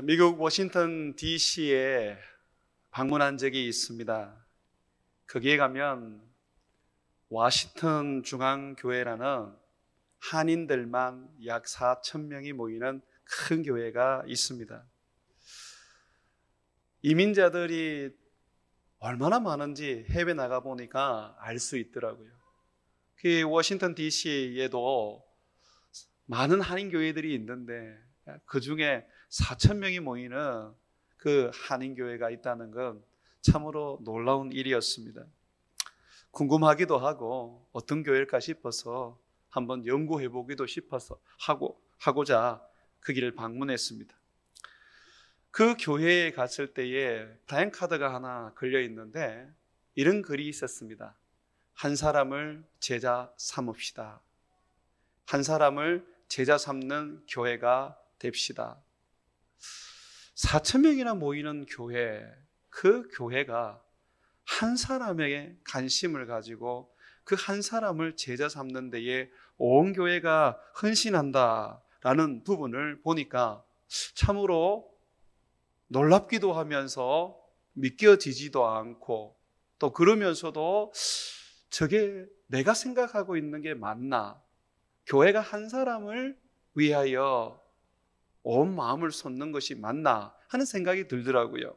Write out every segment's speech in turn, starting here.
미국 워싱턴 DC에 방문한 적이 있습니다. 거기에 가면 워싱턴 중앙교회라는 한인들만 약 4,000명이 모이는 큰 교회가 있습니다. 이민자들이 얼마나 많은지 해외 나가 보니까 알 수 있더라고요. 그 워싱턴 DC에도 많은 한인교회들이 있는데 그 중에 4,000명이 모이는 그 한인교회가 있다는 건 참으로 놀라운 일이었습니다. 궁금하기도 하고 어떤 교회일까 싶어서 한번 연구해 보기도 싶어서 하고자 그 길을 방문했습니다. 그 교회에 갔을 때에 플랜카드가 하나 걸려 있는데 이런 글이 있었습니다. 한 사람을 제자 삼읍시다. 한 사람을 제자 삼는 교회가 됩시다. 4,000명이나 모이는 교회, 그 교회가 한 사람에게 관심을 가지고 그 한 사람을 제자 삼는 데에 온 교회가 헌신한다라는 부분을 보니까 참으로 놀랍기도 하면서 믿겨지지도 않고 또 그러면서도 저게 내가 생각하고 있는 게 맞나? 교회가 한 사람을 위하여 온 마음을 쏟는 것이 맞나 하는 생각이 들더라고요.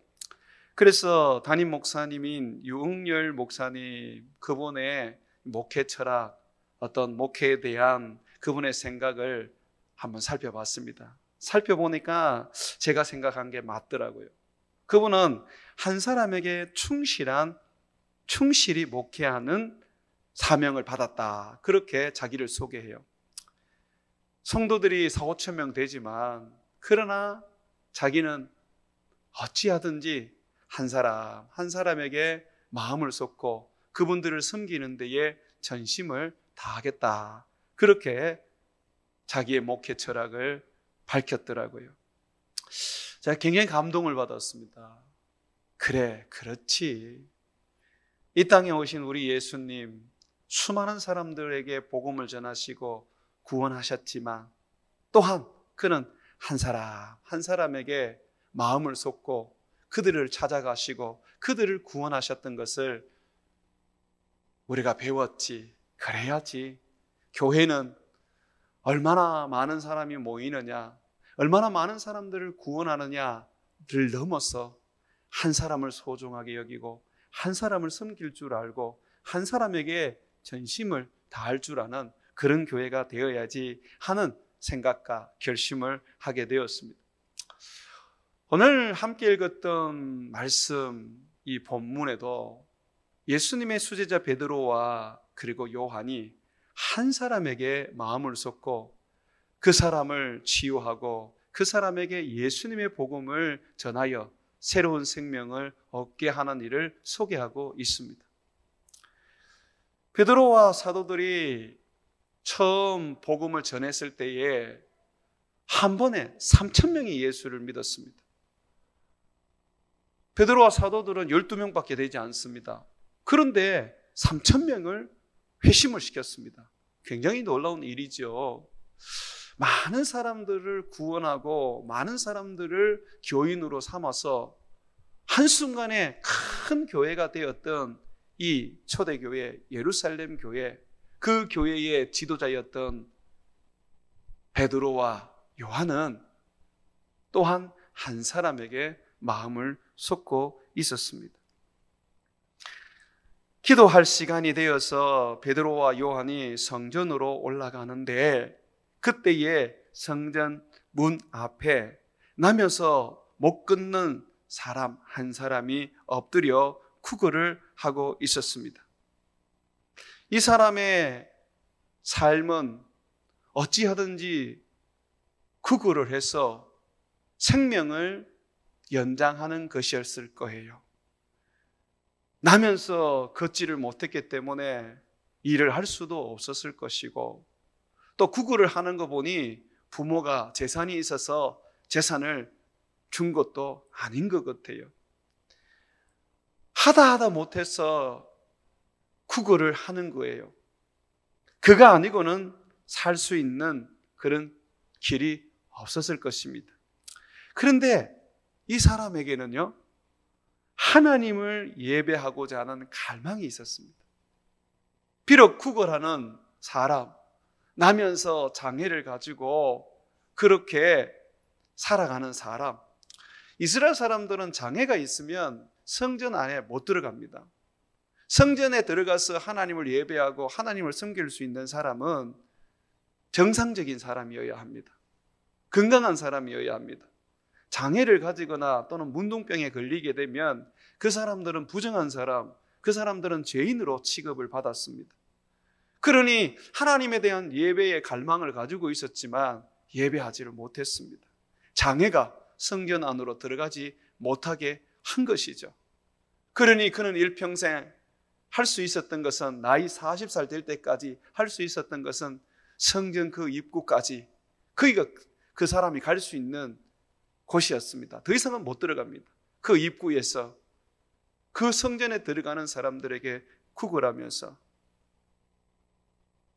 그래서 담임 목사님인 유흥열 목사님 그분의 목회 철학, 어떤 목회에 대한 그분의 생각을 한번 살펴봤습니다. 살펴보니까 제가 생각한 게 맞더라고요. 그분은 한 사람에게 충실히 목회하는 사명을 받았다. 그렇게 자기를 소개해요. 성도들이 4,5천 명 되지만 그러나 자기는 어찌하든지 한 사람에게 마음을 쏟고 그분들을 섬기는 데에 전심을 다하겠다. 그렇게 자기의 목회 철학을 밝혔더라고요. 제가 굉장히 감동을 받았습니다. 그래, 그렇지. 이 땅에 오신 우리 예수님 수많은 사람들에게 복음을 전하시고 구원하셨지만 또한 그는 한 사람에게 마음을 쏟고 그들을 찾아가시고 그들을 구원하셨던 것을 우리가 배웠지. 그래야지. 교회는 얼마나 많은 사람이 모이느냐, 얼마나 많은 사람들을 구원하느냐를 넘어서 한 사람을 소중하게 여기고 한 사람을 섬길 줄 알고 한 사람에게 전심을 다할 줄 아는 그런 교회가 되어야지 하는 생각과 결심을 하게 되었습니다. 오늘 함께 읽었던 말씀, 이 본문에도 예수님의 수제자 베드로와 그리고 요한이 한 사람에게 마음을 쏟고 그 사람을 치유하고 그 사람에게 예수님의 복음을 전하여 새로운 생명을 얻게 하는 일을 소개하고 있습니다. 베드로와 사도들이 처음 복음을 전했을 때에 한 번에 3,000명이 예수를 믿었습니다. 베드로와 사도들은 12명밖에 되지 않습니다. 그런데 3,000명을 회심을 시켰습니다. 굉장히 놀라운 일이죠. 많은 사람들을 구원하고 많은 사람들을 교인으로 삼아서 한순간에 큰 교회가 되었던 이 초대교회 예루살렘 교회, 그 교회의 지도자였던 베드로와 요한은 또한 한 사람에게 마음을 쏟고 있었습니다. 기도할 시간이 되어서 베드로와 요한이 성전으로 올라가는데 그때에 성전 문 앞에 나면서 못 걷는 사람 한 사람이 엎드려 구걸을 하고 있었습니다. 이 사람의 삶은 어찌하든지 구걸을 해서 생명을 연장하는 것이었을 거예요. 나면서 걷지를 못했기 때문에 일을 할 수도 없었을 것이고 또 구걸을 하는 거 보니 부모가 재산이 있어서 재산을 준 것도 아닌 것 같아요. 하다 못해서 구걸을 하는 거예요. 그가 아니고는 살 수 있는 그런 길이 없었을 것입니다. 그런데 이 사람에게는요, 하나님을 예배하고자 하는 갈망이 있었습니다. 비록 구걸하는 사람, 나면서 장애를 가지고 그렇게 살아가는 사람, 이스라엘 사람들은 장애가 있으면 성전 안에 못 들어갑니다. 성전에 들어가서 하나님을 예배하고 하나님을 섬길 수 있는 사람은 정상적인 사람이어야 합니다. 건강한 사람이어야 합니다. 장애를 가지거나 또는 문둥병에 걸리게 되면 그 사람들은 부정한 사람, 그 사람들은 죄인으로 취급을 받았습니다. 그러니 하나님에 대한 예배의 갈망을 가지고 있었지만 예배하지를 못했습니다. 장애가 성전 안으로 들어가지 못하게 한 것이죠. 그러니 그는 일평생 할 수 있었던 것은, 나이 40살 될 때까지 할 수 있었던 것은 성전 그 입구까지, 그 사람이 갈 수 있는 곳이었습니다. 더 이상은 못 들어갑니다. 그 입구에서 그 성전에 들어가는 사람들에게 구걸하면서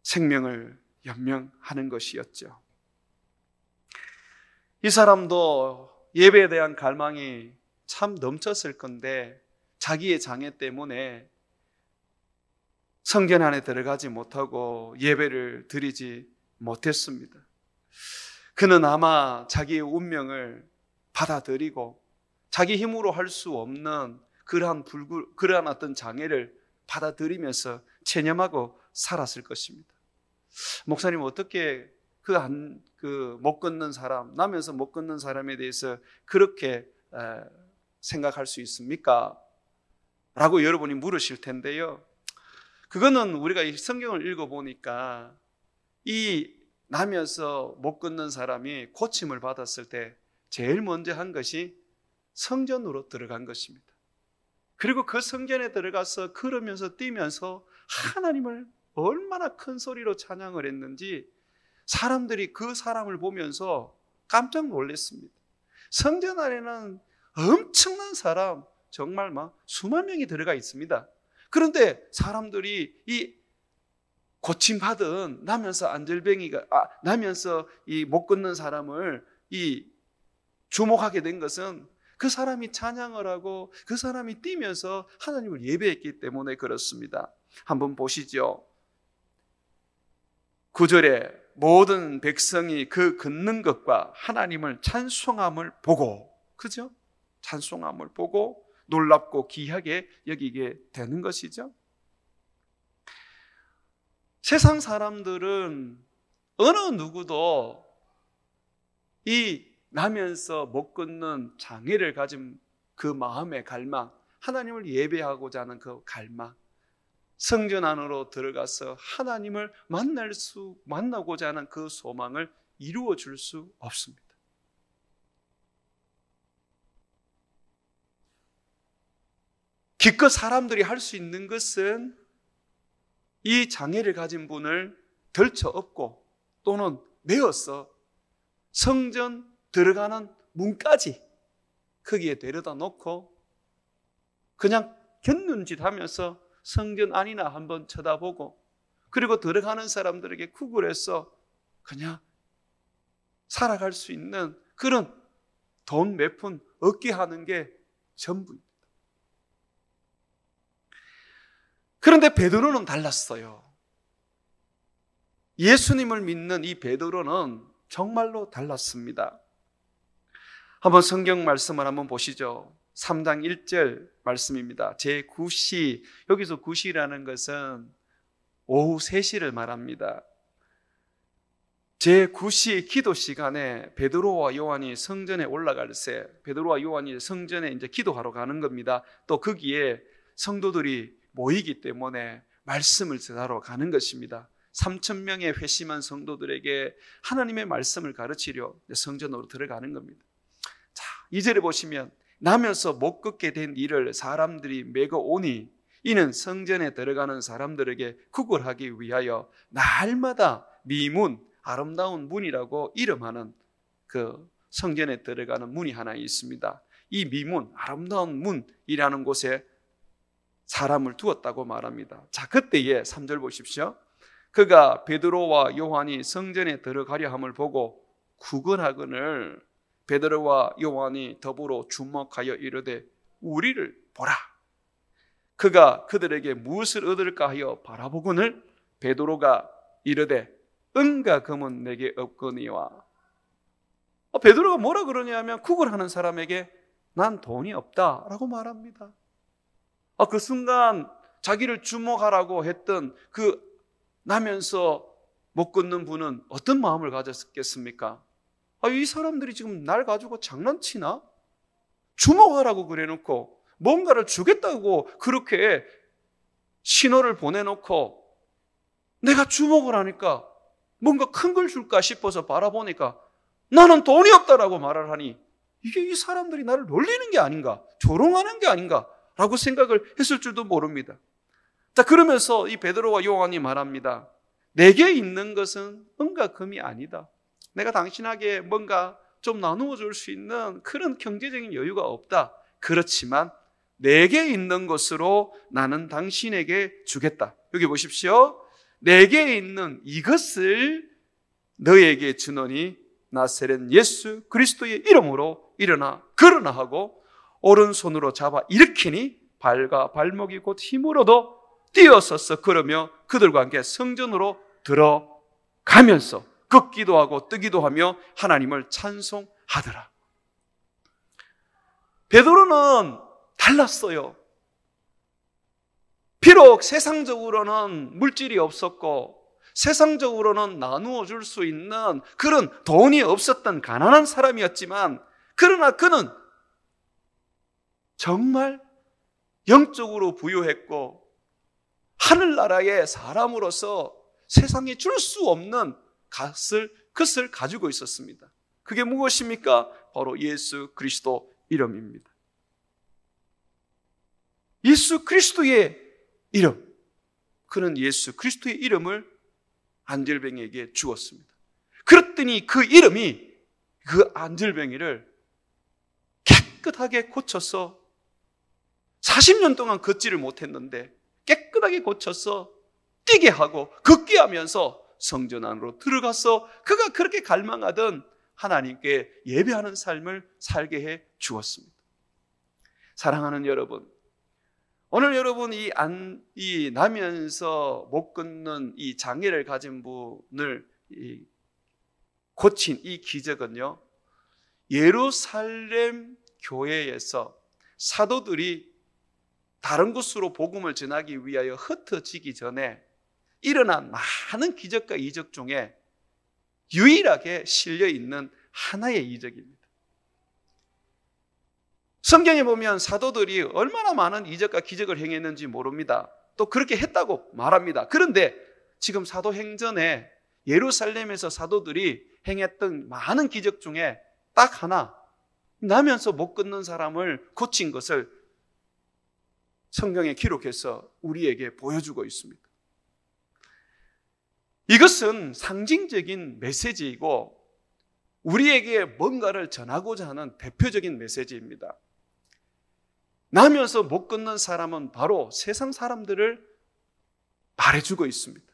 생명을 연명하는 것이었죠. 이 사람도 예배에 대한 갈망이 참 넘쳤을 건데 자기의 장애 때문에 성전 안에 들어가지 못하고 예배를 드리지 못했습니다. 그는 아마 자기의 운명을 받아들이고 자기 힘으로 할 수 없는 그러한 어떤 장애를 받아들이면서 체념하고 살았을 것입니다. 목사님, 어떻게 못 걷는 사람, 나면서 못 걷는 사람에 대해서 그렇게 생각할 수 있습니까? 라고 여러분이 물으실 텐데요. 그거는 우리가 이 성경을 읽어보니까 이 나면서 못 걷는 사람이 고침을 받았을 때 제일 먼저 한 것이 성전으로 들어간 것입니다. 그리고 그 성전에 들어가서 걸으면서 뛰면서 하나님을 얼마나 큰 소리로 찬양을 했는지 사람들이 그 사람을 보면서 깜짝 놀랐습니다. 성전 안에는 엄청난 사람, 정말 막 수만 명이 들어가 있습니다. 그런데 사람들이 이 고침받은 나면서 이 못 걷는 사람을 주목하게 된 것은 그 사람이 찬양을 하고 그 사람이 뛰면서 하나님을 예배했기 때문에 그렇습니다. 한번 보시죠. 9절에 모든 백성이 그 걷는 것과 하나님을 찬송함을 보고, 그죠? 찬송함을 보고 놀랍고 귀하게 여기게 되는 것이죠. 세상 사람들은 어느 누구도 이 나면서 못 걷는 장애를 가진 그 마음의 갈망, 하나님을 예배하고자 하는 그 갈망, 성전 안으로 들어가서 하나님을 만나고자 하는 그 소망을 이루어 줄 수 없습니다. 기껏 사람들이 할 수 있는 것은 이 장애를 가진 분을 들쳐업고 또는 메어서 성전 들어가는 문까지 거기에 데려다 놓고 그냥 곁눈짓 하면서 성전 안이나 한번 쳐다보고, 그리고 들어가는 사람들에게 구걸해서 그냥 살아갈 수 있는 그런 돈 몇 푼 얻게 하는 게 전부입니다. 그런데 베드로는 달랐어요. 예수님을 믿는 이 베드로는 정말로 달랐습니다. 한번 성경 말씀을 한번 보시죠. 3장 1절 말씀입니다. 제9시, 여기서 9시라는 것은 오후 3시를 말합니다. 제9시 기도 시간에 베드로와 요한이 성전에 올라갈 때, 베드로와 요한이 성전에 이제 기도하러 가는 겁니다. 또 거기에 성도들이 모이기 때문에 말씀을 전하러 가는 것입니다. 3,000명의 회심한 성도들에게 하나님의 말씀을 가르치려 성전으로 들어가는 겁니다. 자, 2절에 보시면 나면서 못 걷게 된 이를 사람들이 메고 오니 이는 성전에 들어가는 사람들에게 구걸하기 위하여 날마다 미문, 아름다운 문이라고 이름하는 그 성전에 들어가는 문이 하나 있습니다. 이 미문, 아름다운 문이라는 곳에 사람을 두었다고 말합니다. 자, 그때에 3절 보십시오. 그가 베드로와 요한이 성전에 들어가려 함을 보고 구걸하거늘 베드로와 요한이 더불어 주목하여 이르되 우리를 보라. 그가 그들에게 무엇을 얻을까 하여 바라보거늘 베드로가 이르되 은과 금은 내게 없거니와. 베드로가 뭐라 그러냐면 구걸하는 사람에게 난 돈이 없다라고 말합니다. 그 순간 자기를 주목하라고 했던 그 나면서 못 걷는 분은 어떤 마음을 가졌겠습니까? 이 사람들이 지금 날 가지고 장난치나? 주목하라고 그래놓고 뭔가를 주겠다고 그렇게 신호를 보내놓고 내가 주목을 하니까 뭔가 큰 걸 줄까 싶어서 바라보니까 나는 돈이 없다라고 말을 하니 이게 이 사람들이 나를 놀리는 게 아닌가, 조롱하는 게 아닌가 라고 생각을 했을 줄도 모릅니다. 자, 그러면서 이 베드로와 요한이 말합니다. 내게 있는 것은 은과 금이 아니다. 내가 당신에게 뭔가 좀 나누어 줄 수 있는 그런 경제적인 여유가 없다. 그렇지만 내게 있는 것으로 나는 당신에게 주겠다. 여기 보십시오. 내게 있는 이것을 너에게 주노니 나사렛 예수 그리스도의 이름으로 일어나 걸으나 하고 오른손으로 잡아 일으키니 발과 발목이 곧 힘으로도 뛰어서서 걸으며 그들과 함께 성전으로 들어가면서 걷기도 하고 뜨기도 하며 하나님을 찬송하더라. 베드로는 달랐어요. 비록 세상적으로는 물질이 없었고 세상적으로는 나누어 줄 수 있는 그런 돈이 없었던 가난한 사람이었지만 그러나 그는 정말 영적으로 부유했고 하늘나라의 사람으로서 세상에 줄 수 없는 것을 가지고 있었습니다. 그게 무엇입니까? 바로 예수 그리스도 이름입니다. 예수 그리스도의 이름. 그는 예수 그리스도의 이름을 안질뱅이에게 주었습니다. 그랬더니 그 이름이 그 안질뱅이를 깨끗하게 고쳐서 40년 동안 걷지를 못했는데 깨끗하게 고쳐서 뛰게 하고 걷게 하면서 성전 안으로 들어가서 그가 그렇게 갈망하던 하나님께 예배하는 삶을 살게 해 주었습니다. 사랑하는 여러분, 오늘 여러분 이 나면서 못 걷는 이 장애를 가진 분을 고친 이 기적은요, 예루살렘 교회에서 사도들이 다른 곳으로 복음을 전하기 위하여 흩어지기 전에 일어난 많은 기적과 이적 중에 유일하게 실려 있는 하나의 이적입니다. 성경에 보면 사도들이 얼마나 많은 이적과 기적을 행했는지 모릅니다. 또 그렇게 했다고 말합니다. 그런데 지금 사도행전에 예루살렘에서 사도들이 행했던 많은 기적 중에 딱 하나, 나면서 못 걷는 사람을 고친 것을 성경에 기록해서 우리에게 보여주고 있습니다. 이것은 상징적인 메시지이고 우리에게 뭔가를 전하고자 하는 대표적인 메시지입니다. 나면서 못 걷는 사람은 바로 세상 사람들을 말해주고 있습니다.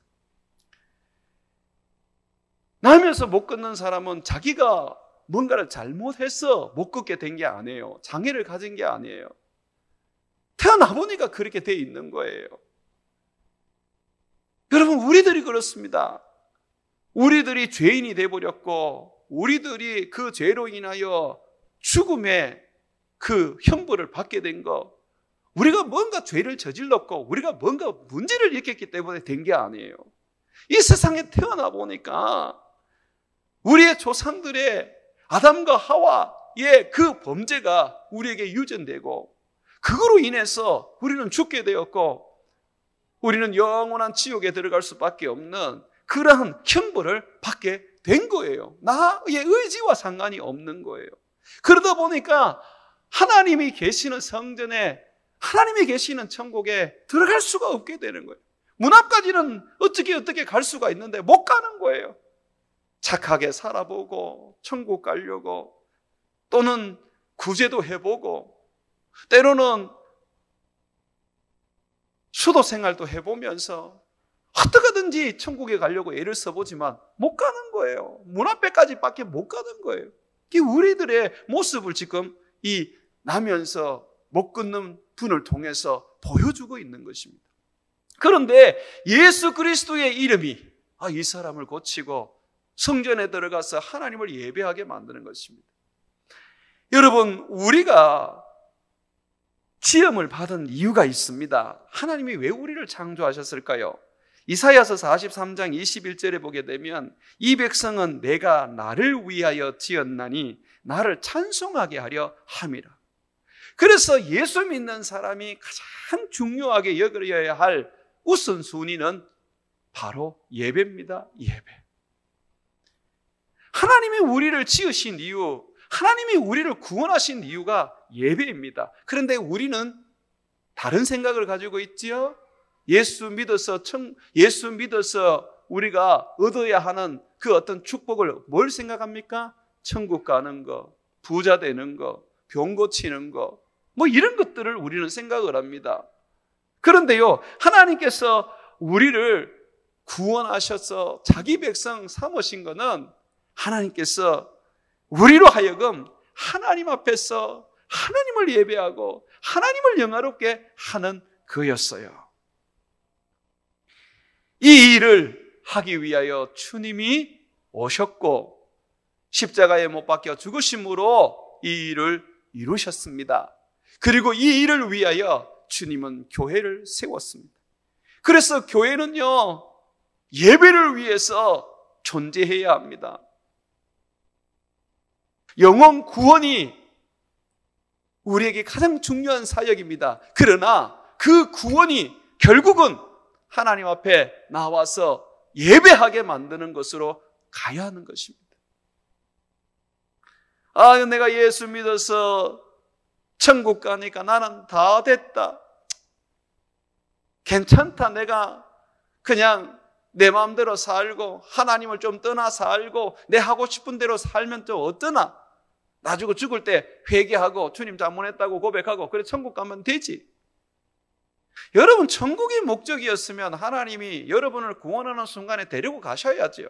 나면서 못 걷는 사람은 자기가 뭔가를 잘못해서 못 걷게 된 게 아니에요. 장애를 가진 게 아니에요. 태어나 보니까 그렇게 돼 있는 거예요. 여러분, 우리들이 그렇습니다. 우리들이 죄인이 돼버렸고 우리들이 그 죄로 인하여 죽음의 그 형벌을 받게 된 거, 우리가 뭔가 죄를 저질렀고 우리가 뭔가 문제를 일으켰기 때문에 된 게 아니에요. 이 세상에 태어나 보니까 우리의 조상들의 아담과 하와의 그 범죄가 우리에게 유전되고 그거로 인해서 우리는 죽게 되었고 우리는 영원한 지옥에 들어갈 수밖에 없는 그러한 형벌을 받게 된 거예요. 나의 의지와 상관이 없는 거예요. 그러다 보니까 하나님이 계시는 성전에, 하나님이 계시는 천국에 들어갈 수가 없게 되는 거예요. 문 앞까지는 어떻게 갈 수가 있는데 못 가는 거예요. 착하게 살아보고 천국 가려고, 또는 구제도 해보고, 때로는 수도 생활도 해보면서 어떻게든지 천국에 가려고 애를 써보지만 못 가는 거예요. 문 앞에까지밖에 못 가는 거예요. 우리들의 모습을 지금 이 나면서 못 끊는 분을 통해서 보여주고 있는 것입니다. 그런데 예수 그리스도의 이름이 이 사람을 고치고 성전에 들어가서 하나님을 예배하게 만드는 것입니다. 여러분, 우리가 지음을 받은 이유가 있습니다. 하나님이 왜 우리를 창조하셨을까요? 이사야서 43장 21절에 보게 되면 이 백성은 내가 나를 위하여 지었나니 나를 찬송하게 하려 함이라. 그래서 예수 믿는 사람이 가장 중요하게 여겨야 할 우선순위는 바로 예배입니다. 예배. 하나님이 우리를 지으신 이유, 하나님이 우리를 구원하신 이유가 예배입니다. 그런데 우리는 다른 생각을 가지고 있지요. 예수 믿어서 우리가 얻어야 하는 그 어떤 축복을 뭘 생각합니까? 천국 가는 거, 부자 되는 거, 병 고치는 거, 이런 것들을 우리는 생각을 합니다. 그런데요, 하나님께서 우리를 구원하셔서 자기 백성 삼으신 것은 하나님께서 우리로 하여금 하나님 앞에서 하나님을 예배하고 하나님을 영화롭게 하는 거였어요. 이 일을 하기 위하여 주님이 오셨고 십자가에 못 박혀 죽으심으로 이 일을 이루셨습니다. 그리고 이 일을 위하여 주님은 교회를 세웠습니다. 그래서 교회는요, 예배를 위해서 존재해야 합니다. 영혼 구원이 우리에게 가장 중요한 사역입니다. 그러나 그 구원이 결국은 하나님 앞에 나와서 예배하게 만드는 것으로 가야 하는 것입니다. 내가 예수 믿어서 천국 가니까 나는 다 됐다. 괜찮다. 내가 그냥 내 마음대로 살고 하나님을 좀 떠나 살고 내 하고 싶은 대로 살면 좀 어떠나? 나중에 죽을 때 회개하고 주님 잘못했다고 고백하고 그래 천국 가면 되지. 여러분, 천국이 목적이었으면 하나님이 여러분을 구원하는 순간에 데리고 가셔야죠.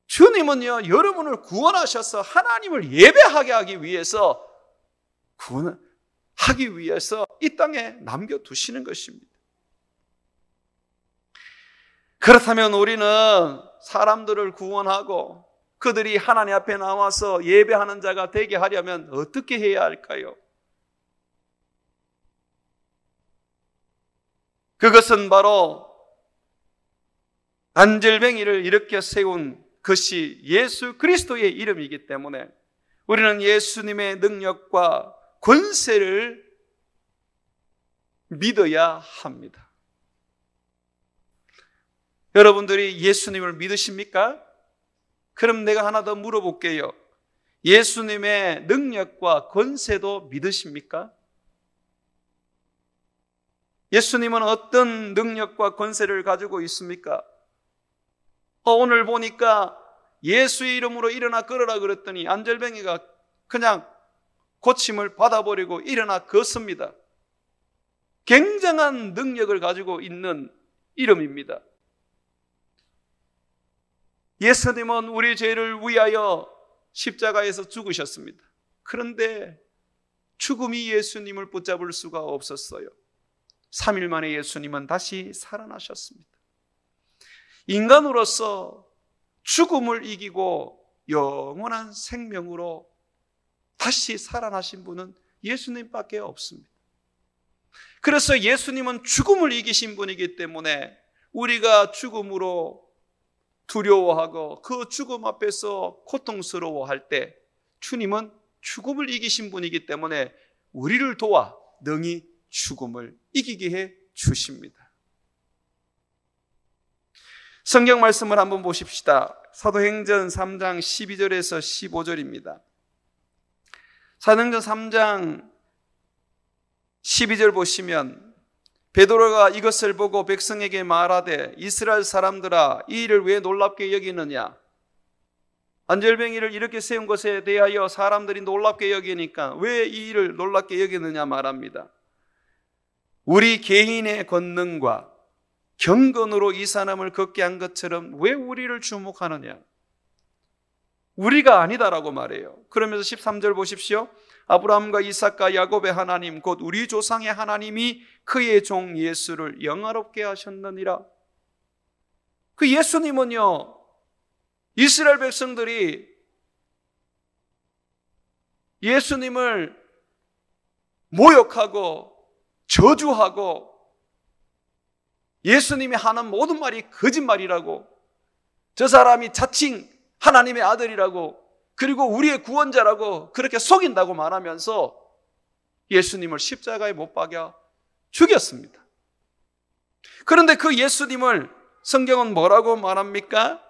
주님은요, 여러분을 구원하셔서 하나님을 예배하게 하기 위해서 구원하기 위해서 이 땅에 남겨두시는 것입니다. 그렇다면 우리는 사람들을 구원하고 그들이 하나님 앞에 나와서 예배하는 자가 되게 하려면 어떻게 해야 할까요? 그것은 바로 안절뱅이를 일으켜 세운 것이 예수 그리스도의 이름이기 때문에 우리는 예수님의 능력과 권세를 믿어야 합니다. 여러분들이 예수님을 믿으십니까? 그럼 내가 하나 더 물어볼게요. 예수님의 능력과 권세도 믿으십니까? 예수님은 어떤 능력과 권세를 가지고 있습니까? 오늘 보니까 예수의 이름으로 일어나 걸으라 그랬더니 안절뱅이가 그냥 고침을 받아버리고 일어나 걷습니다. 굉장한 능력을 가지고 있는 이름입니다. 예수님은 우리 죄를 위하여 십자가에서 죽으셨습니다. 그런데 죽음이 예수님을 붙잡을 수가 없었어요. 3일 만에 예수님은 다시 살아나셨습니다. 인간으로서 죽음을 이기고 영원한 생명으로 다시 살아나신 분은 예수님밖에 없습니다. 그래서 예수님은 죽음을 이기신 분이기 때문에 우리가 죽음으로 두려워하고 그 죽음 앞에서 고통스러워할 때 주님은 죽음을 이기신 분이기 때문에 우리를 도와 능히 죽음을 이기게 해 주십니다. 성경 말씀을 한번 보십시다. 사도행전 3장 12절에서 15절입니다. 사도행전 3장 12절 보시면 베드로가 이것을 보고 백성에게 말하되 이스라엘 사람들아 이 일을 왜 놀랍게 여기느냐? 안절뱅이를 이렇게 세운 것에 대하여 사람들이 놀랍게 여기니까 왜 이 일을 놀랍게 여기느냐 말합니다. 우리 개인의 권능과 경건으로 이 사람을 걷게 한 것처럼 왜 우리를 주목하느냐? 우리가 아니다라고 말해요. 그러면서 13절 보십시오. 아브라함과 이삭과 야곱의 하나님 곧 우리 조상의 하나님이 그의 종 예수를 영화롭게 하셨느니라. 그 예수님은요, 이스라엘 백성들이 예수님을 모욕하고 저주하고 예수님이 하는 모든 말이 거짓말이라고, 저 사람이 자칭 하나님의 아들이라고, 그리고 우리의 구원자라고 그렇게 속인다고 말하면서 예수님을 십자가에 못 박아 죽였습니다. 그런데 그 예수님을 성경은 뭐라고 말합니까?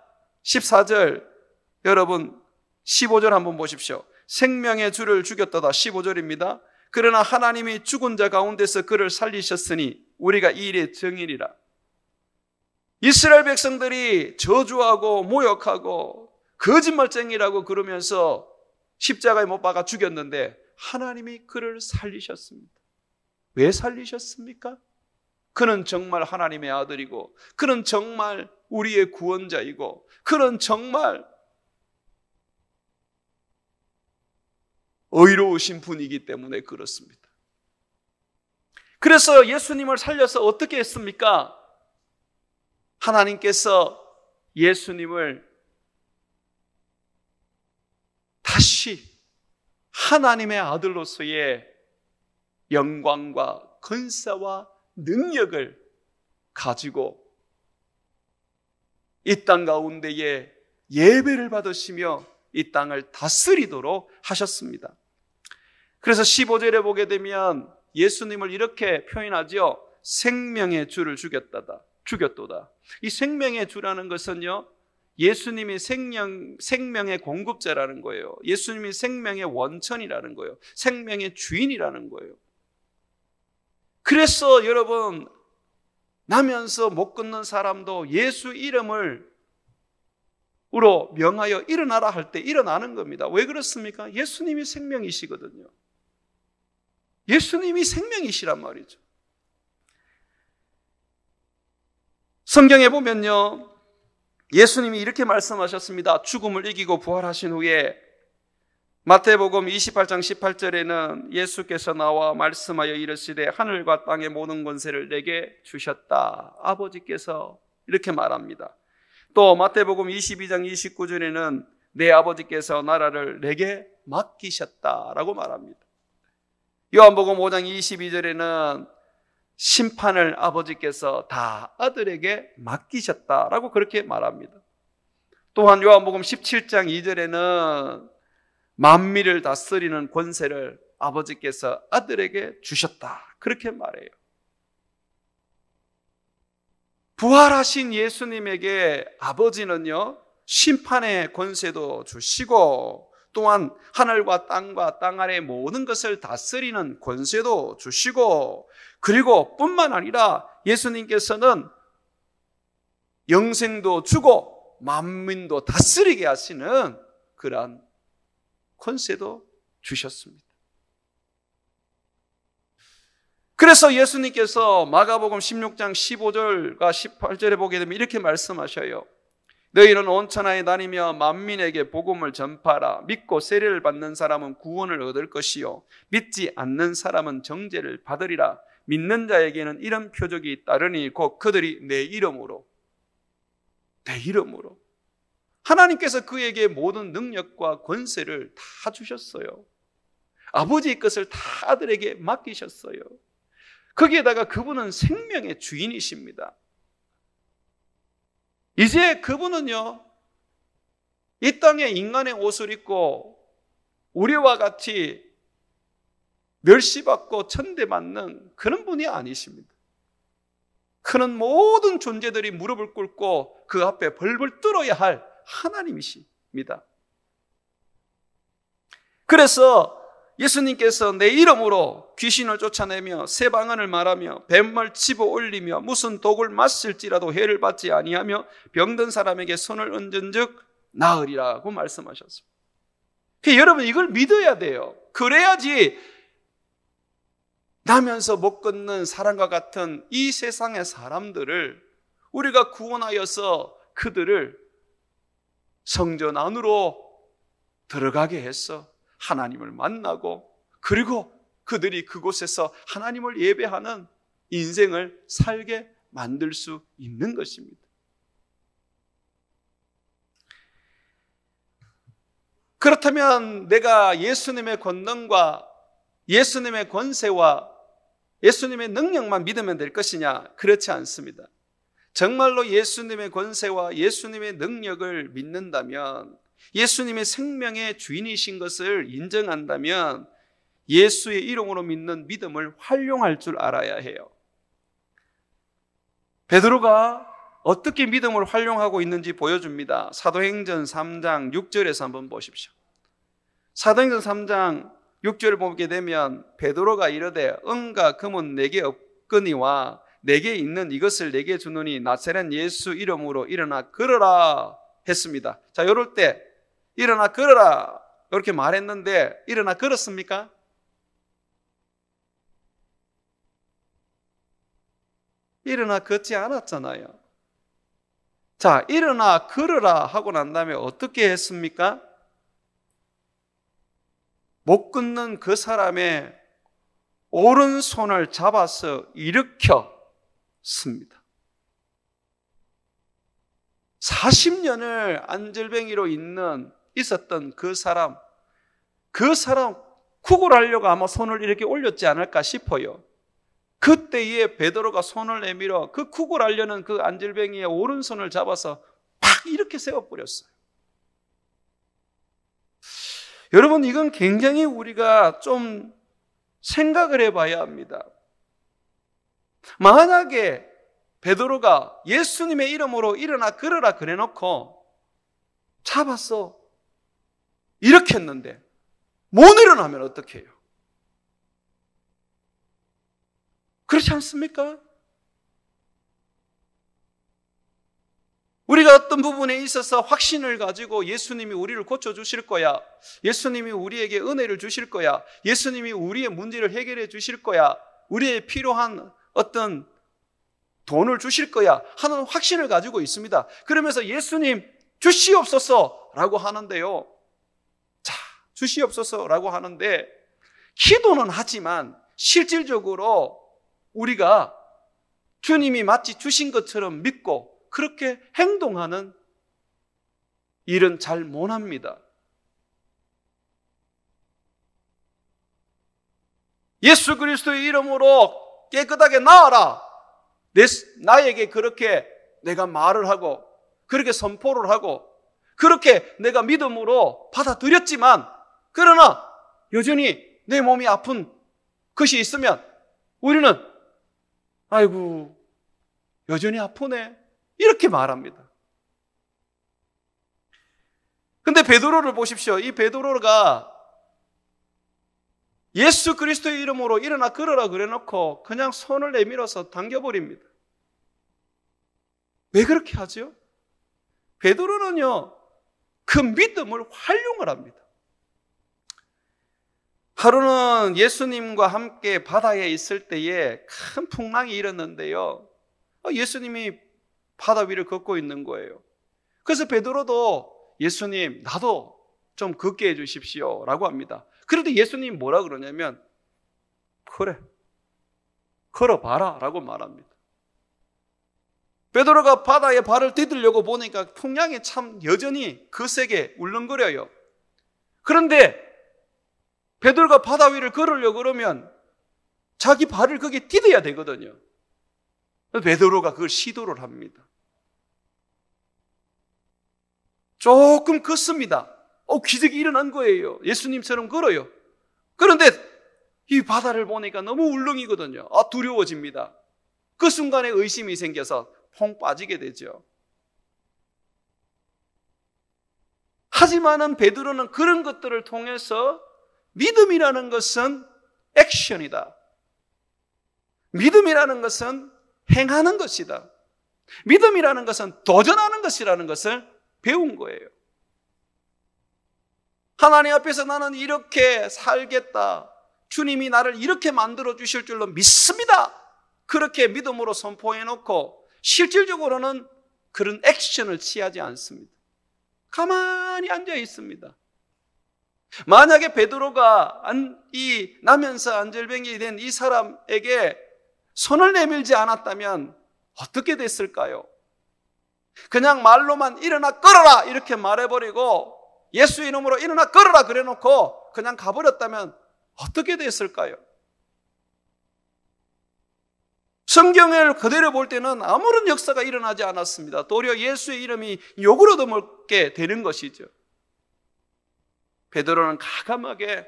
14절, 여러분 15절 한번 보십시오. 생명의 주를 죽였도다. 15절입니다. 그러나 하나님이 죽은 자 가운데서 그를 살리셨으니 우리가 이 일의 증인이라. 이스라엘 백성들이 저주하고 모욕하고 거짓말쟁이라고 그러면서 십자가에 못 박아 죽였는데 하나님이 그를 살리셨습니다. 왜 살리셨습니까? 그는 정말 하나님의 아들이고, 그는 정말 우리의 구원자이고, 그는 정말 의로우신 분이기 때문에 그렇습니다. 그래서 예수님을 살려서 어떻게 했습니까? 하나님께서 예수님을 다시 하나님의 아들로서의 영광과 권세와 능력을 가지고 이 땅 가운데에 예배를 받으시며 이 땅을 다스리도록 하셨습니다. 그래서 15절에 보게 되면 예수님을 이렇게 표현하죠. 생명의 주를 죽였도다. 이 생명의 주라는 것은요, 예수님이 생명의 공급자라는 거예요. 예수님이 생명의 원천이라는 거예요. 생명의 주인이라는 거예요. 그래서 여러분, 나면서 못 걷는 사람도 예수 이름을 으로 명하여 일어나라 할 때 일어나는 겁니다. 왜 그렇습니까? 예수님이 생명이시거든요. 예수님이 생명이시란 말이죠. 성경에 보면요, 예수님이 이렇게 말씀하셨습니다. 죽음을 이기고 부활하신 후에 마태복음 28장 18절에는 예수께서 나와 말씀하여 이르시되 하늘과 땅의 모든 권세를 내게 주셨다. 아버지께서 이렇게 말합니다. 또 마태복음 22장 29절에는 내 아버지께서 나라를 내게 맡기셨다라고 말합니다. 요한복음 5장 22절에는 심판을 아버지께서 다 아들에게 맡기셨다라고 그렇게 말합니다. 또한 요한복음 17장 2절에는 만민을 다스리는 권세를 아버지께서 아들에게 주셨다 그렇게 말해요. 부활하신 예수님에게 아버지는요, 심판의 권세도 주시고 또한 하늘과 땅과 땅 아래 모든 것을 다스리는 권세도 주시고, 그리고 뿐만 아니라 예수님께서는 영생도 주고 만민도 다스리게 하시는 그러한 권세도 주셨습니다. 그래서 예수님께서 마가복음 16장 15절과 18절에 보게 되면 이렇게 말씀하셔요. 너희는 온 천하에 다니며 만민에게 복음을 전파하라. 믿고 세례를 받는 사람은 구원을 얻을 것이요 믿지 않는 사람은 정죄를 받으리라. 믿는 자에게는 이런 표적이 따르니 곧 그들이 내 이름으로 하나님께서 그에게 모든 능력과 권세를 다 주셨어요. 아버지의 것을 다 아들에게 맡기셨어요. 거기에다가 그분은 생명의 주인이십니다. 이제 그분은요, 이 땅에 인간의 옷을 입고 우리와 같이 멸시받고 천대받는 그런 분이 아니십니다. 그는 모든 존재들이 무릎을 꿇고 그 앞에 벌벌 떨어야 할 하나님이십니다. 그래서 예수님께서 내 이름으로 귀신을 쫓아내며 새 방언을 말하며 뱀을 집어 올리며 무슨 독을 마실지라도 해를 받지 아니하며 병든 사람에게 손을 얹은즉 나으리라고 말씀하셨습니다. 여러분, 이걸 믿어야 돼요. 그래야지 나면서 못 걷는 사람과 같은 이 세상의 사람들을 우리가 구원하여서 그들을 성전 안으로 들어가게 해서 하나님을 만나고, 그리고 그들이 그곳에서 하나님을 예배하는 인생을 살게 만들 수 있는 것입니다. 그렇다면 내가 예수님의 권능과 예수님의 권세와 예수님의 능력만 믿으면 될 것이냐? 그렇지 않습니다. 정말로 예수님의 권세와 예수님의 능력을 믿는다면, 예수님의 생명의 주인이신 것을 인정한다면 예수의 이름으로 믿는 믿음을 활용할 줄 알아야 해요. 베드로가 어떻게 믿음을 활용하고 있는지 보여줍니다. 사도행전 3장 6절에서 한번 보십시오. 사도행전 3장 6절을 보게 되면 베드로가 이르되 은과 금은 내게 없거니와 내게 있는 이것을 내게 주노니 나사렛 예수 이름으로 일어나 걸어라 했습니다. 자, 이럴 때 일어나 걸어라 이렇게 말했는데 일어나 걸었습니까? 일어나 걷지 않았잖아요. 자, 일어나 걸어라 하고 난 다음에 어떻게 했습니까? 못 걷는 그 사람의 오른손을 잡아서 일으켰습니다. 40년을 안절뱅이로 있었던 그 사람 구걸하려고 아마 손을 이렇게 올렸지 않을까 싶어요. 그때에 베드로가 손을 내밀어 그 구걸하려는 그 안절뱅이의 오른손을 잡아서 팍 이렇게 세워버렸어요. 여러분, 이건 굉장히 우리가 좀 생각을 해봐야 합니다. 만약에 베드로가 예수님의 이름으로 일어나 걸어라 그래놓고 잡았어 일으켰는데 못 일어나면 어떡해요? 그렇지 않습니까? 우리가 어떤 부분에 있어서 확신을 가지고 예수님이 우리를 고쳐주실 거야, 예수님이 우리에게 은혜를 주실 거야, 예수님이 우리의 문제를 해결해 주실 거야, 우리의 필요한 어떤 돈을 주실 거야 하는 확신을 가지고 있습니다. 그러면서 예수님 주시옵소서 라고 하는데요, 자, 주시옵소서 라고 하는데 기도는 하지만 실질적으로 우리가 주님이 마치 주신 것처럼 믿고 그렇게 행동하는 일은 잘 못합니다. 예수 그리스도의 이름으로 깨끗하게 나아라, 나에게 그렇게 내가 말을 하고 그렇게 선포를 하고 그렇게 내가 믿음으로 받아들였지만, 그러나 여전히 내 몸이 아픈 것이 있으면 우리는 아이고 여전히 아프네 이렇게 말합니다. 근데 베드로를 보십시오. 이 베드로가 예수 그리스도의 이름으로 일어나 걸어라 그래놓고 그냥 손을 내밀어서 당겨버립니다. 왜 그렇게 하죠? 베드로는요, 그 믿음을 활용을 합니다. 하루는 예수님과 함께 바다에 있을 때에 큰 풍랑이 일었는데요, 예수님이 바다 위를 걷고 있는 거예요. 그래서 베드로도 예수님 나도 좀 걷게 해주십시오 라고 합니다. 그런데 예수님이 뭐라 그러냐면 그래 걸어봐라 라고 말합니다. 베드로가 바다에 발을 디디려고 보니까 풍랑이 참 여전히 거세게 울렁거려요. 그런데 베드로가 바다 위를 걸으려고 그러면 자기 발을 거기에 디뎌야 되거든요. 베드로가 그걸 시도를 합니다. 조금 걷습니다. 기적이 일어난 거예요. 예수님처럼 걸어요. 그런데 이 바다를 보니까 너무 울렁이거든요. 두려워집니다. 그 순간에 의심이 생겨서 퐁 빠지게 되죠. 하지만은 베드로는 그런 것들을 통해서 믿음이라는 것은 액션이다. 믿음이라는 것은 행하는 것이다. 믿음이라는 것은 도전하는 것이라는 것을 배운 거예요. 하나님 앞에서 나는 이렇게 살겠다, 주님이 나를 이렇게 만들어 주실 줄로 믿습니다, 그렇게 믿음으로 선포해 놓고 실질적으로는 그런 액션을 취하지 않습니다. 가만히 앉아 있습니다. 만약에 베드로가 이 나면서 안절뱅이 된 이 사람에게 손을 내밀지 않았다면 어떻게 됐을까요? 그냥 말로만 일어나 걸어라 이렇게 말해버리고 예수 이름으로 일어나 걸어라 그래놓고 그냥 가버렸다면 어떻게 됐을까요? 성경을 그대로 볼 때는 아무런 역사가 일어나지 않았습니다. 도리어 예수의 이름이 욕을 얻어먹게 되는 것이죠. 베드로는 가감하게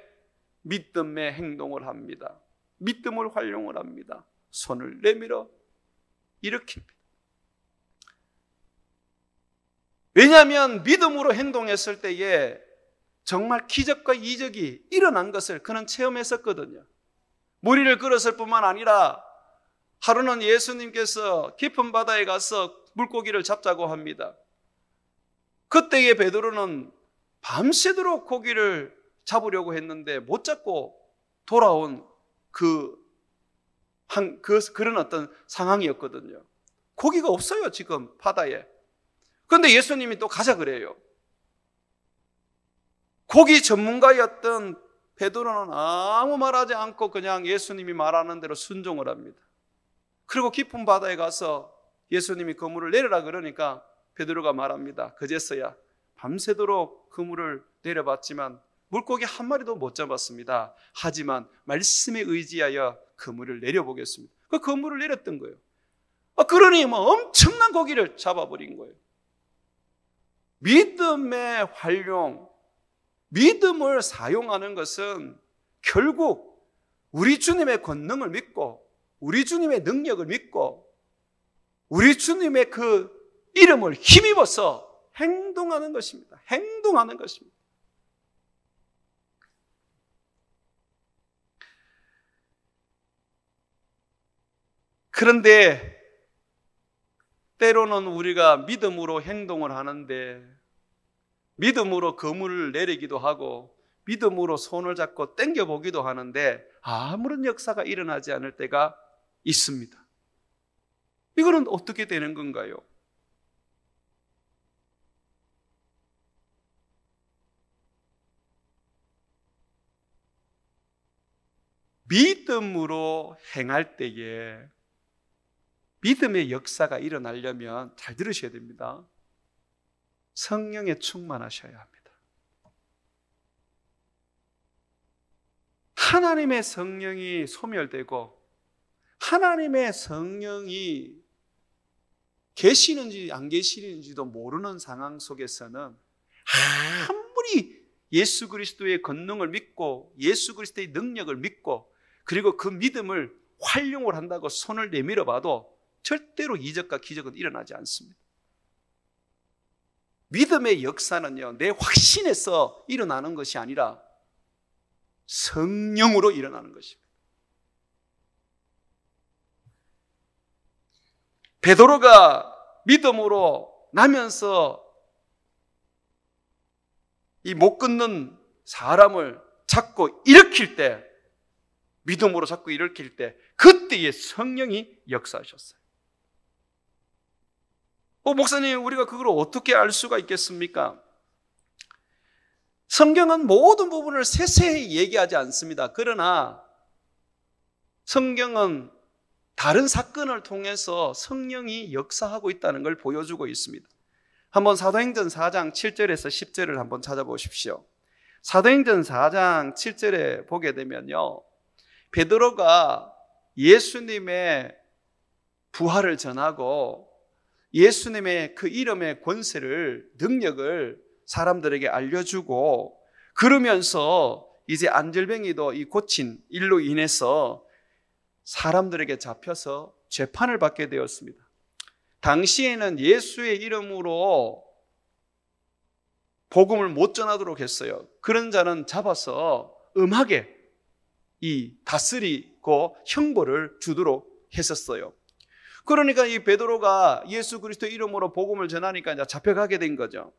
믿음의 행동을 합니다. 믿음을 활용을 합니다. 손을 내밀어 일으킵니다. 왜냐하면 믿음으로 행동했을 때에 정말 기적과 이적이 일어난 것을 그는 체험했었거든요. 무리를 끌었을 뿐만 아니라 하루는 예수님께서 깊은 바다에 가서 물고기를 잡자고 합니다. 그때의 베드로는 밤새도록 고기를 잡으려고 했는데 못 잡고 돌아온 그런 어떤 상황이었거든요. 고기가 없어요, 지금 바다에. 그런데 예수님이 또 가자 그래요. 고기 전문가였던 베드로는 아무 말하지 않고 그냥 예수님이 말하는 대로 순종을 합니다. 그리고 깊은 바다에 가서 예수님이 그물을 내려라 그러니까 베드로가 말합니다. 그제서야 밤새도록 그물을 내려봤지만 물고기 한 마리도 못 잡았습니다. 하지만 말씀에 의지하여 그물을 내려보겠습니다. 그 그물을 내렸던 거예요. 그러니 엄청난 고기를 잡아버린 거예요. 믿음의 활용, 믿음을 사용하는 것은 결국 우리 주님의 권능을 믿고 우리 주님의 능력을 믿고 우리 주님의 그 이름을 힘입어서 행동하는 것입니다. 행동하는 것입니다. 그런데 때로는 우리가 믿음으로 행동을 하는데 믿음으로 그물을 내리기도 하고 믿음으로 손을 잡고 당겨보기도 하는데 아무런 역사가 일어나지 않을 때가 있습니다. 이거는 어떻게 되는 건가요? 믿음으로 행할 때에 믿음의 역사가 일어나려면 잘 들으셔야 됩니다. 성령에 충만하셔야 합니다. 하나님의 성령이 소멸되고 하나님의 성령이 계시는지 안 계시는지도 모르는 상황 속에서는 아무리 예수 그리스도의 권능을 믿고 예수 그리스도의 능력을 믿고 그리고 그 믿음을 활용을 한다고 손을 내밀어 봐도 절대로 이적과 기적은 일어나지 않습니다. 믿음의 역사는요, 내 확신에서 일어나는 것이 아니라 성령으로 일어나는 것입니다. 베드로가 믿음으로 나면서 이 못 걷는 사람을 잡고 일으킬 때, 믿음으로 잡고 일으킬 때 그때의 성령이 역사하셨어요. 목사님, 우리가 그걸 어떻게 알 수가 있겠습니까? 성경은 모든 부분을 세세히 얘기하지 않습니다. 그러나 성경은 다른 사건을 통해서 성령이 역사하고 있다는 걸 보여주고 있습니다. 한번 사도행전 4장 7절에서 10절을 한번 찾아보십시오. 사도행전 4장 7절에 보게 되면요, 베드로가 예수님의 부활을 전하고 예수님의 그 이름의 권세를, 능력을 사람들에게 알려주고 그러면서 이제 안절뱅이도 이 고친 일로 인해서 사람들에게 잡혀서 재판을 받게 되었습니다. 당시에는 예수의 이름으로 복음을 못 전하도록 했어요. 그런 자는 잡아서 음하게 다스리고 형벌을 주도록 했었어요. 그러니까 이 베드로가 예수 그리스도 이름으로 복음을 전하니까 이제 잡혀가게 된 거죠.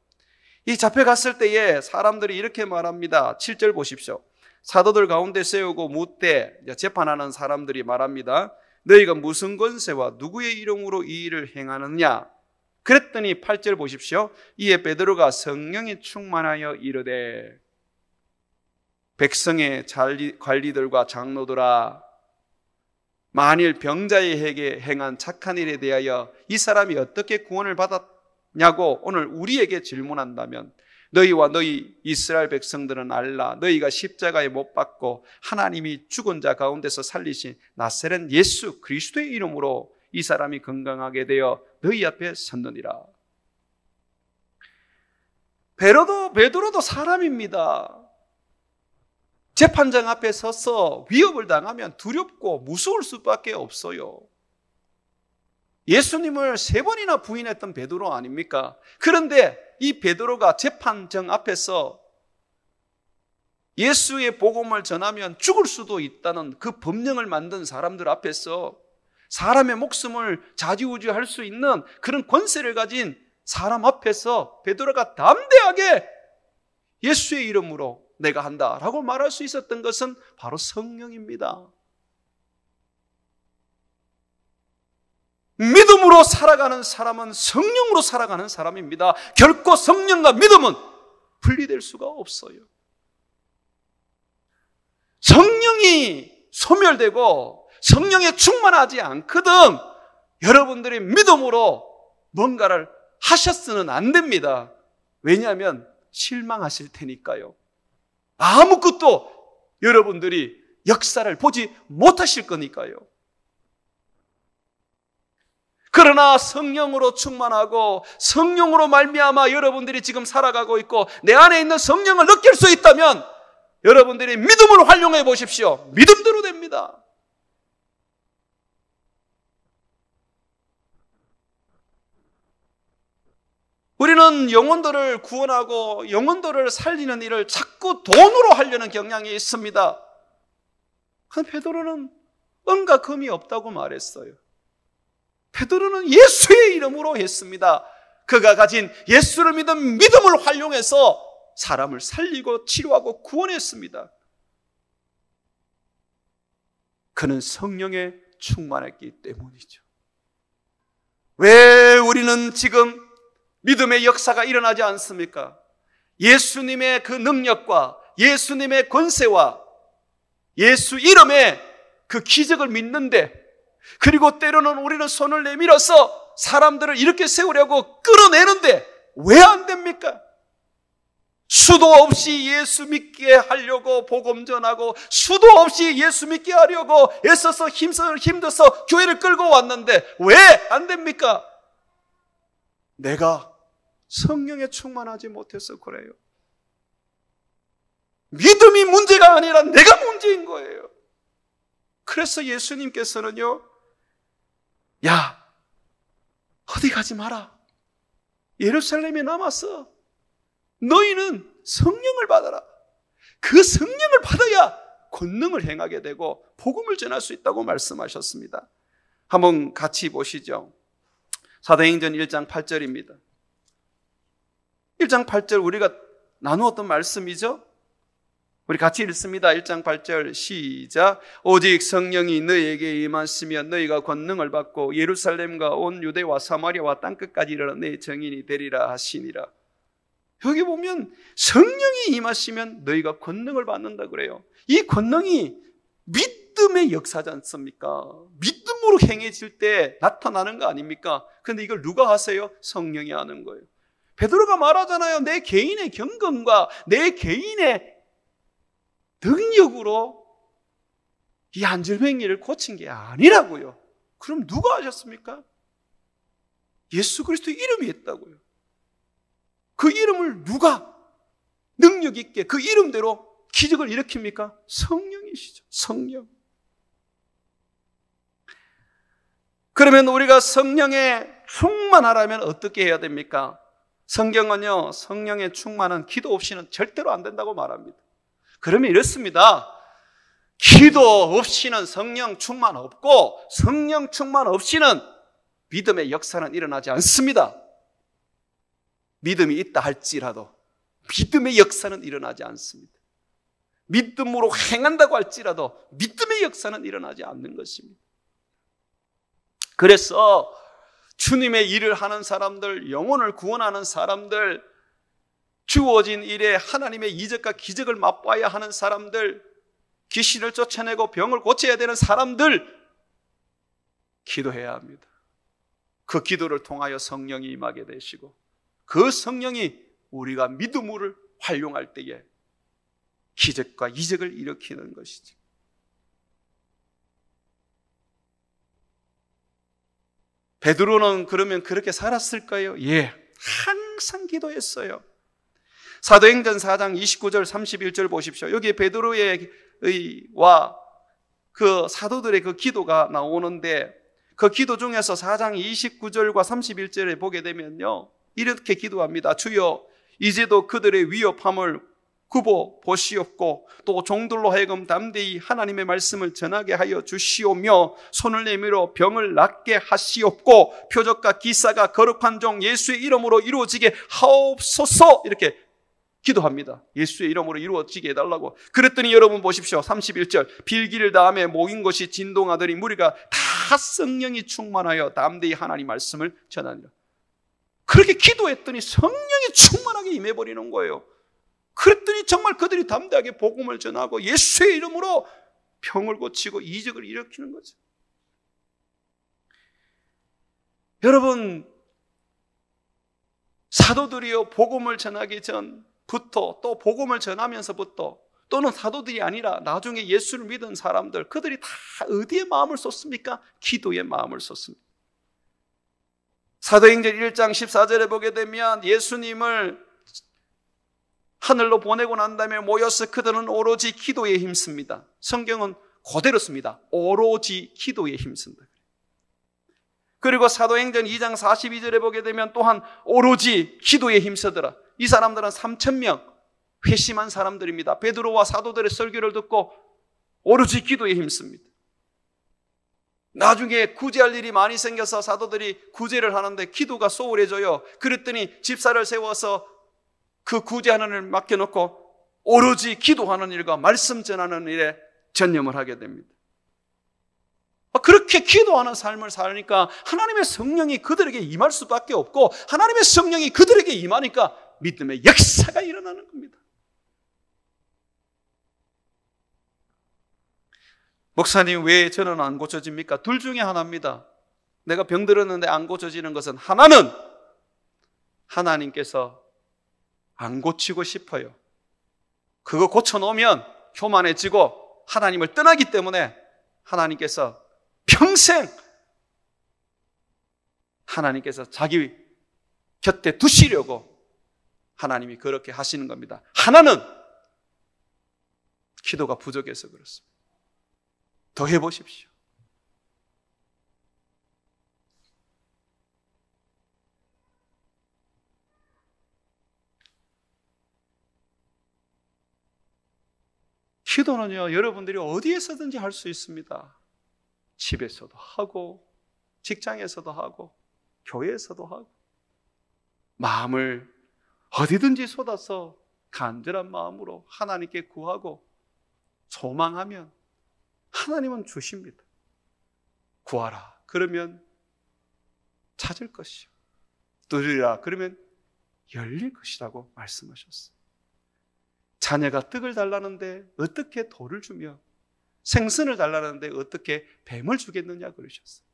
이 잡혀갔을 때에 사람들이 이렇게 말합니다. 7절 보십시오. 사도들 가운데 세우고 묻되, 재판하는 사람들이 말합니다. 너희가 무슨 권세와 누구의 이름으로 이 일을 행하느냐? 그랬더니 8절 보십시오. 이에 베드로가 성령이 충만하여 이르되, 백성의 관리들과 장로들아, 만일 병자에게 행한 착한 일에 대하여 이 사람이 어떻게 구원을 받았냐고 오늘 우리에게 질문한다면, 너희와 너희 이스라엘 백성들은 알라. 너희가 십자가에 못 박고 하나님이 죽은 자 가운데서 살리신 나사렛 예수 그리스도의 이름으로 이 사람이 건강하게 되어 너희 앞에 섰느니라. 베드로도 사람입니다. 재판장 앞에 서서 위협을 당하면 두렵고 무서울 수밖에 없어요. 예수님을 3번이나 부인했던 베드로 아닙니까? 그런데 이 베드로가 재판정 앞에서 예수의 복음을 전하면 죽을 수도 있다는 그 법령을 만든 사람들 앞에서 사람의 목숨을 좌지우지할 수 있는 그런 권세를 가진 사람 앞에서 베드로가 담대하게 예수의 이름으로 내가 한다라고 말할 수 있었던 것은 바로 성령입니다. 믿음으로 살아가는 사람은 성령으로 살아가는 사람입니다. 결코 성령과 믿음은 분리될 수가 없어요. 성령이 소멸되고 성령에 충만하지 않거든 여러분들이 믿음으로 뭔가를 하셨으면 안 됩니다. 왜냐하면 실망하실 테니까요. 아무것도 여러분들이 역사를 보지 못하실 거니까요. 그러나 성령으로 충만하고 성령으로 말미암아 여러분들이 지금 살아가고 있고 내 안에 있는 성령을 느낄 수 있다면 여러분들이 믿음을 활용해 보십시오. 믿음대로 됩니다. 우리는 영혼들을 구원하고 영혼들을 살리는 일을 자꾸 돈으로 하려는 경향이 있습니다. 그런데 베드로는 은과 금이 없다고 말했어요. 베드로는 예수의 이름으로 했습니다. 그가 가진 예수를 믿은 믿음을 활용해서 사람을 살리고 치료하고 구원했습니다. 그는 성령에 충만했기 때문이죠. 왜 우리는 지금 믿음의 역사가 일어나지 않습니까? 예수님의 그 능력과 예수님의 권세와 예수 이름의 그 기적을 믿는데, 그리고 때로는 우리는 손을 내밀어서 사람들을 이렇게 세우려고 끌어내는데 왜 안 됩니까? 수도 없이 예수 믿게 하려고 복음 전하고 수도 없이 예수 믿게 하려고 애써서 힘들어서 교회를 끌고 왔는데 왜 안 됩니까? 내가 성령에 충만하지 못해서 그래요. 믿음이 문제가 아니라 내가 문제인 거예요. 그래서 예수님께서는요, 야, 어디 가지 마라. 예루살렘에 남았어. 너희는 성령을 받아라. 그 성령을 받아야 권능을 행하게 되고 복음을 전할 수 있다고 말씀하셨습니다. 한번 같이 보시죠. 사도행전 1장 8절입니다. 1장 8절 우리가 나누었던 말씀이죠. 우리 같이 읽습니다. 1장 8절 시작. 오직 성령이 너희에게 임하시면 너희가 권능을 받고 예루살렘과 온 유대와 사마리아와 땅끝까지 이르러 내 증인이 되리라 하시니라. 여기 보면 성령이 임하시면 너희가 권능을 받는다 그래요. 이 권능이 믿음의 역사지 않습니까? 믿음으로 행해질 때 나타나는 거 아닙니까? 그런데 이걸 누가 하세요? 성령이 하는 거예요. 베드로가 말하잖아요. 내 개인의 경건과 내 개인의 능력으로 이 안절뱅이를 고친 게 아니라고요. 그럼 누가 하셨습니까? 예수 그리스도의 이름이 있다고요. 그 이름을 누가 능력 있게 그 이름대로 기적을 일으킵니까? 성령이시죠. 성령. 그러면 우리가 성령에 충만하려면 어떻게 해야 됩니까? 성경은요, 성령의 충만은 기도 없이는 절대로 안 된다고 말합니다. 그러면 이렇습니다. 기도 없이는 성령 충만 없고 성령 충만 없이는 믿음의 역사는 일어나지 않습니다. 믿음이 있다 할지라도 믿음의 역사는 일어나지 않습니다. 믿음으로 행한다고 할지라도 믿음의 역사는 일어나지 않는 것입니다. 그래서 주님의 일을 하는 사람들, 영혼을 구원하는 사람들, 주어진 일에 하나님의 이적과 기적을 맛봐야 하는 사람들, 귀신을 쫓아내고 병을 고쳐야 되는 사람들, 기도해야 합니다. 그 기도를 통하여 성령이 임하게 되시고, 그 성령이 우리가 믿음으로 활용할 때에 기적과 이적을 일으키는 것이죠. 베드로는 그러면 그렇게 살았을까요? 예, 항상 기도했어요. 사도행전 4장 29절 31절 보십시오. 여기 베드로의 그 사도들의 그 기도가 나오는데, 그 기도 중에서 4장 29절과 31절에 보게 되면요, 이렇게 기도합니다. 주여, 이제도 그들의 위협함을 굽어 보시옵고, 또 종들로 하여금 담대히 하나님의 말씀을 전하게 하여 주시오며, 손을 내밀어 병을 낫게 하시옵고, 표적과 기사가 거룩한 종 예수의 이름으로 이루어지게 하옵소서. 이렇게 기도합니다. 예수의 이름으로 이루어지게 해달라고. 그랬더니 여러분 보십시오. 31절, 빌기를 다음에 모인 것이 진동하더니 무리가 다 성령이 충만하여 담대히 하나님 말씀을 전하니라. 그렇게 기도했더니 성령이 충만하게 임해버리는 거예요. 그랬더니 정말 그들이 담대하게 복음을 전하고 예수의 이름으로 병을 고치고 이적을 일으키는 거죠. 여러분, 사도들이요, 복음을 전하기 전부터, 또 복음을 전하면서부터, 또는 사도들이 아니라 나중에 예수를 믿은 사람들, 그들이 다 어디에 마음을 쏟습니까? 기도에 마음을 쏟습니다. 사도행전 1장 14절에 보게 되면 예수님을 하늘로 보내고 난 다음에 모여서 그들은 오로지 기도에 힘씁니다. 성경은 그대로 씁니다. 오로지 기도에 힘쓴다. 그리고 사도행전 2장 42절에 보게 되면 또한 오로지 기도에 힘쓰더라. 이 사람들은 3,000명 회심한 사람들입니다. 베드로와 사도들의 설교를 듣고 오로지 기도에 힘씁니다. 나중에 구제할 일이 많이 생겨서 사도들이 구제를 하는데 기도가 소홀해져요. 그랬더니 집사를 세워서 그 구제하는 일을 맡겨놓고 오로지 기도하는 일과 말씀 전하는 일에 전념을 하게 됩니다. 그렇게 기도하는 삶을 살니까 하나님의 성령이 그들에게 임할 수밖에 없고, 하나님의 성령이 그들에게 임하니까 믿음의 역사가 일어나는 겁니다. 목사님, 왜 저는 안 고쳐집니까? 둘 중에 하나입니다. 내가 병들었는데 안 고쳐지는 것은, 하나는 하나님께서 안 고치고 싶어요. 그거 고쳐놓으면 교만해지고 하나님을 떠나기 때문에 하나님께서 평생 하나님께서 자기 곁에 두시려고 하나님이 그렇게 하시는 겁니다. 하나는 기도가 부족해서 그렇습니다. 더 해보십시오. 기도는요, 여러분들이 어디에서든지 할 수 있습니다. 집에서도 하고, 직장에서도 하고, 교회에서도 하고, 마음을 어디든지 쏟아서 간절한 마음으로 하나님께 구하고 소망하면 하나님은 주십니다. 구하라 그러면 찾을 것이요, 두드리라 그러면 열릴 것이라고 말씀하셨어요. 자녀가 떡을 달라는데 어떻게 돌을 주며, 생선을 달라는데 어떻게 뱀을 주겠느냐 그러셨어요.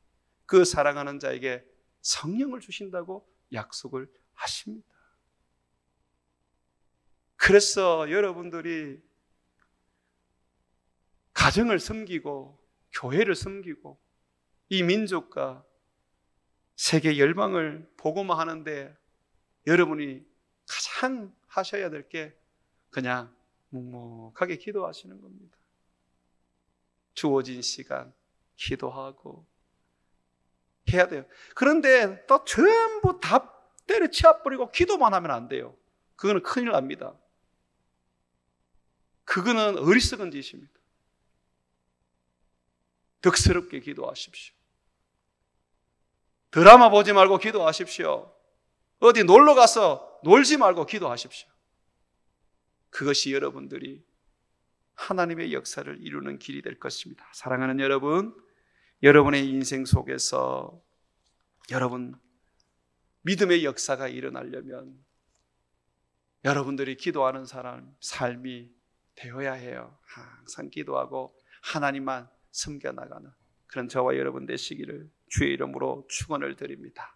그 사랑하는 자에게 성령을 주신다고 약속을 하십니다. 그래서 여러분들이 가정을 섬기고 교회를 섬기고 이 민족과 세계 열방을 복음화하는데 여러분이 가장 하셔야 될 게 그냥 묵묵하게 기도하시는 겁니다. 주어진 시간 기도하고 해야 돼요. 그런데 또 전부 다 때려치워버리고 기도만 하면 안 돼요. 그거는 큰일 납니다. 그거는 어리석은 짓입니다. 덕스럽게 기도하십시오. 드라마 보지 말고 기도하십시오. 어디 놀러 가서 놀지 말고 기도하십시오. 그것이 여러분들이 하나님의 역사를 이루는 길이 될 것입니다. 사랑하는 여러분, 여러분의 인생 속에서 여러분 믿음의 역사가 일어나려면 여러분들이 기도하는 삶이 되어야 해요. 항상 기도하고 하나님만 섬겨나가는 그런 저와 여러분 되시기를 주의 이름으로 축원을 드립니다.